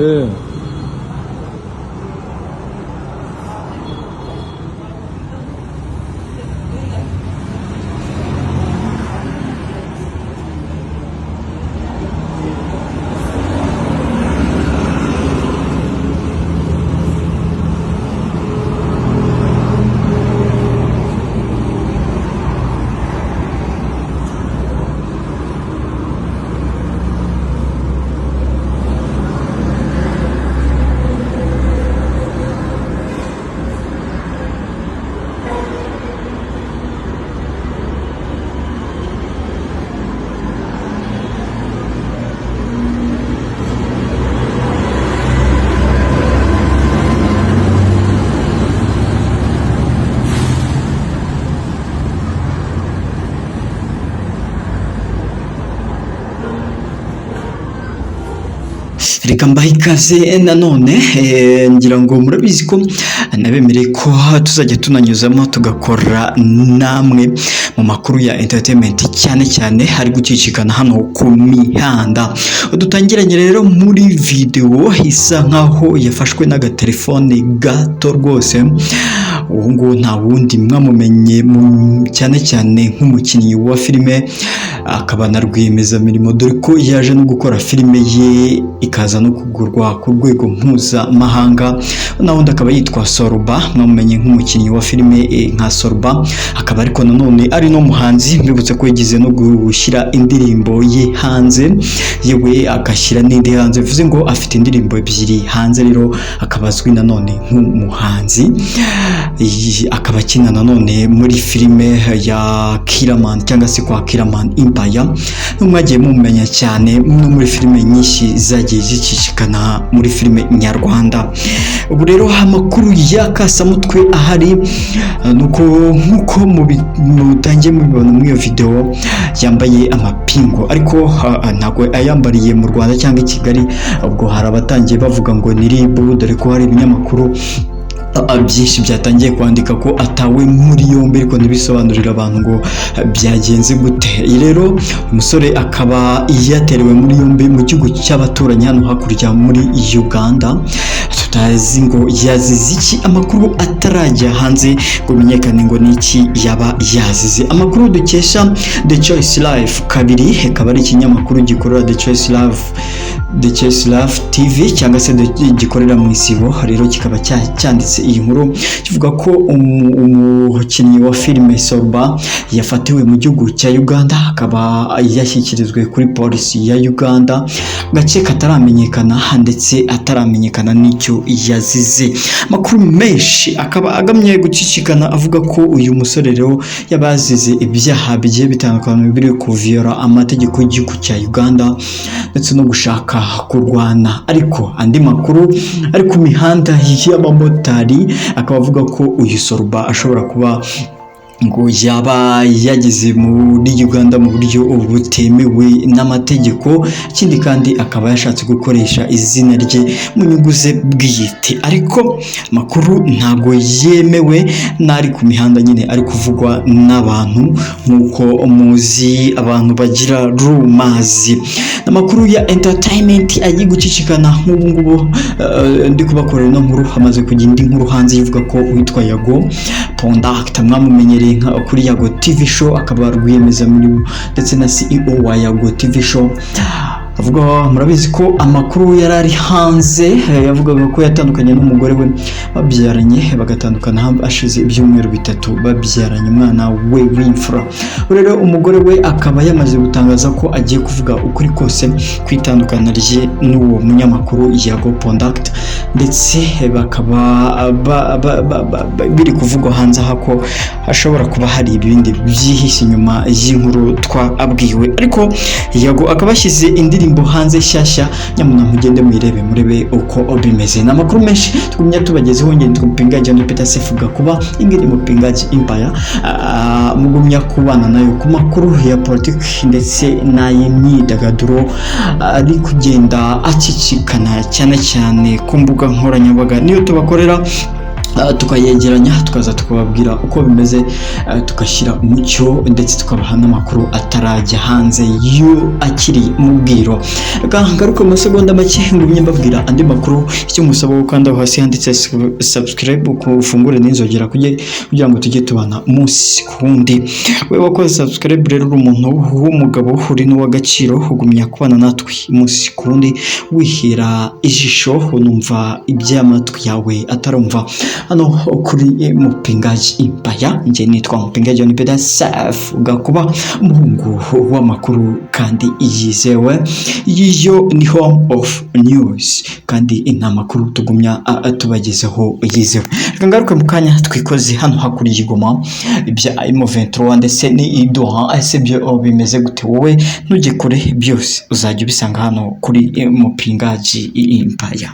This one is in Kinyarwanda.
예. reka mbahe ikaze nanone ngira ngo murabizi ko nabemereye ko tuzajya tunanyuzamo tugakora namwe mu makuru ya entertainment cyane cyane hari gucicikana hano ku mihanda. Dutangiranye rero muri video isa nkaho yafashwe n'agatelefone gato rwose. Ubu ngo nta wundi mwamumenye cyane cyane nk'umukinnyi wa filime akaba na rwiyemezamirimo, dore ko yaje no gukora filime ye ikaza no kugurwa ku rwego mpuzamahanga. Na wundi akaba yitwa Sorba, mwamumenye nk'umukinnyi wa filime nka Sorba, akaba ariko nanone ari no muhanzi. Mbibutse ko yagize no gushyira indirimbo ye hanze, yewe agashyira n'indi hanze, bivuze ngo afite indirimbo ebyiri hanze. Rero akaba azwi nanone nk'umuhanzi, akaba akina nanone muri filime ya Kiraman cyangwa se kwa Kiraman Empire. Mwagiye mumenya cyane no muri filime nyinshi zagiye zicicikana muri filime nyarwanda. Ubu rero amakuru y'akasamutwe ahari nuko nkuko mutangiye mubibona muri iyo video, yambaye amapingo ariko ntago ayambariye mu Rwanda cyangwa i Kigali. Ubwo hari abatangiye bavuga ngo ni RIB, dore ko hari ibinyamakuru byinshi byatangiye kwandika ko atawe muri yombi, ariko ntibisobanurira abantu ngo byagenze gute. Rero umusore akaba yaterewe muri yombi mu gihugu cy'abaturanyi hano hakurya muri Uganda. Tutazi ngo yazize iki, amakuru atarajya hanze ngo menyekane ngo niki yaba yazize. Amakuru dukesha The Choice Life kabiri, akaba ari ikinyamakuru gikorera The Choice Life TV cyangwa se gikorera mu isibo. Rero kikaba cyanditse iyi nkuru kivuga ko umukinnyi wa filime Sorba yafatiwe mu gihugu cya Uganda, akaba yashyikirijwe kuri polisi ya Uganda, gace kataramenyekana ndetse ataramenyekana n'icyo yazize. Amakuru menshi akaba agamye gucicikana avuga ko uyu musore rero yabazize ibyaha bigiye bitandukanye biri kuviola amategeko y'igihugu cya Uganda ndetse no gushaka kurwana. Ariko andi makuru ari ku mihanda y'abamotari akaba avuga ko uyu Sorba ashobora kuba ngo yaba yageze muri Uganda mu buryo butemewe n'amategeko. Ikindi kandi akaba yashatse gukoresha izina rye mu nyungu ze bwite, ariko makuru ntago yemewe n'ari ku mihanda nyine ari kuvugwa n'abantu nk'uko muzi abantu bagira rumazi. Amakuru ya entertainment agiye gucicikana nk'ubu ngubu ndi kubakorera ino nkuru. Hamaze kujya indi nkuru hanze ivuga ko witwa Yago Pondact, mwamumenyereye kuri Yago TV show, akaba rwiyemezamirimo ndetse na CEO wa Yago TV show. Avuga murabizi ko amakuru yarari hanze yavugaga ko yatandukanye n'umugore we, babyaranye bagatandukana ashize ibyumweru bitatu babyaranye umwana we w'imfura. Rero umugore we akaba yamaze gutangaza ko agiye kuvuga ukuri kose kwitandukana rye n'uwo munyamakuru Yago Pondact, ndetse bakaba biri kuvugwa hanze ko hashobora kuba hari ibindi byihishe inyuma y'inkuru twabwiwe. Ariko Yago akaba ashyize indirimbo hanze shyashya, nyamuna mugende muyirebe murebe uko bimeze. Na makuru menshi tugumya tubagezeho, ngende twupingaje no Peter Sefuga kuba ingeri mu Pingaje Empire, mugumya kubana nayo ku makuru ya politiki ndetse n'ay'imyidagaduro ari kugenda acicikana cyane cyane ku mbuga nkoranyambaga. Niyo tubakorera tukayegeranya tukaza tukababwira uko bimeze, tugashyira umucyo ndetse tukabaha n'amakuru atarajya hanze yo akiri mu bwiro. Ngaruka mu masegonda make ngumye mbabwira andi makuru. Icyo musaba gukanda hasi handitse subscribe, ufungure n'inzogera kugira ngo tujye tubana umunsi ku wundi. Wewe wakoze subscribe rero uri umuntu w'umugabo uri n'uw'agaciro, ugumya kubana natwe umunsi ku wundi wihera ijisho unumva iby'amatwi yawe atarumva. Hano kuri Mupingaji Empire, nje nitwa Mupingaji Onipeda Safi, ugakuba umuhungu w'amakuru kandi yizewe. Iyo ni Home of News kandi inta makuru tugumya tubagezeho yizewe. Ngaruka mu kanya twikoze hano hakuri Goma ibya M23 ndetse ni Idoha, ese byo bimeze gute? Wowe ntujye kure, byose uzajya ubisanga hano kuri Mupingaji Empire.